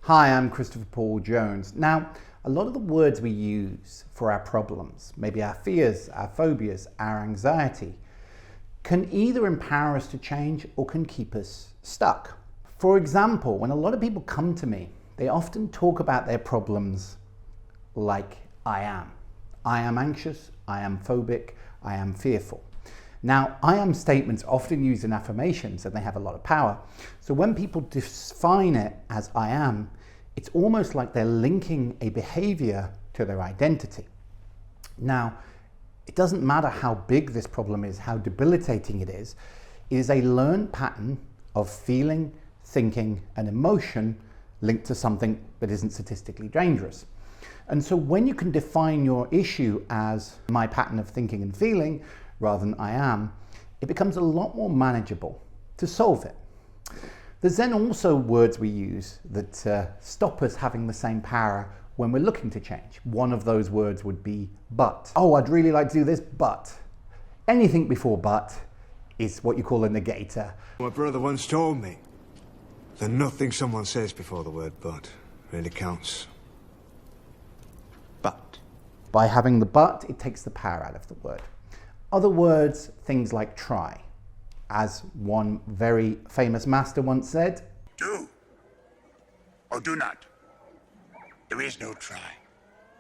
Hi, I'm Christopher Paul Jones. Now, a lot of the words we use for our problems, maybe our fears, our phobias, our anxiety, can either empower us to change or can keep us stuck. For example, when a lot of people come to me, they often talk about their problems like I am. I am anxious, I am phobic, I am fearful. Now, I am statements often used in affirmations and they have a lot of power. So when people define it as I am, it's almost like they're linking a behavior to their identity. Now, it doesn't matter how big this problem is, how debilitating it is a learned pattern of feeling, thinking, and emotion linked to something that isn't statistically dangerous. And so when you can define your issue as my pattern of thinking and feeling, rather than I am, it becomes a lot more manageable to solve it. There's then also words we use that stop us having the same power when we're looking to change. One of those words would be but. Oh, I'd really like to do this, but. Anything before but is what you call a negator. My brother once told me that nothing someone says before the word but really counts. But. By having the but, it takes the power out of the word. Other words, things like try. As one very famous master once said, do or do not. There is no try.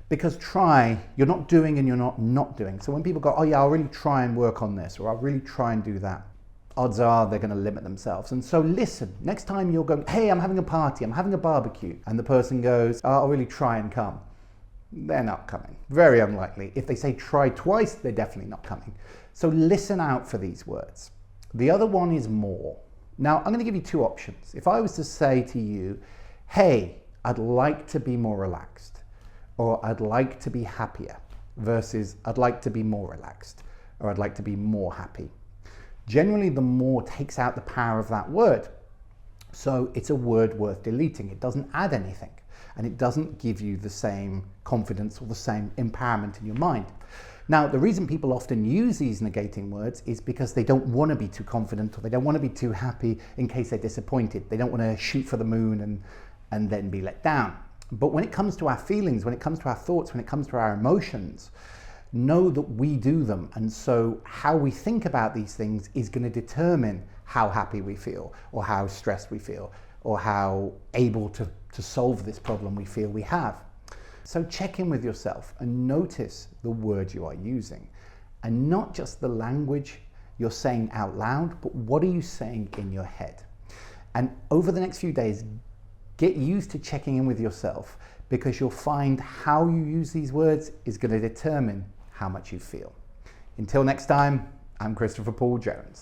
Because try, you're not doing and you're not doing. So when people go, oh yeah, I'll really try and work on this, or I'll really try and do that, odds are they're going to limit themselves. And so listen, next time you're going, hey, I'm having a party, I'm having a barbecue, and the person goes, oh, I'll really try and come. They're not coming. Very unlikely. If they say try twice, they're definitely not coming. So listen out for these words. The other one is more. Now, I'm going to give you two options. If I was to say to you, hey, I'd like to be more relaxed, or I'd like to be happier, versus I'd like to be more relaxed, or I'd like to be more happy. Generally, the more takes out the power of that word. So it's a word worth deleting. It doesn't add anything. And it doesn't give you the same confidence or the same empowerment in your mind. Now, the reason people often use these negating words is because they don't want to be too confident, or they don't want to be too happy in case they're disappointed. They don't want to shoot for the moon and then be let down. But when it comes to our feelings, when it comes to our thoughts, when it comes to our emotions, know that we do them. And so how we think about these things is going to determine how happy we feel, or how stressed we feel, or how able to solve this problem we feel we have. So check in with yourself and notice the words you are using, and not just the language you're saying out loud, but what are you saying in your head? And over the next few days, get used to checking in with yourself, because you'll find how you use these words is going to determine how much you feel. Until next time, I'm Christopher Paul Jones.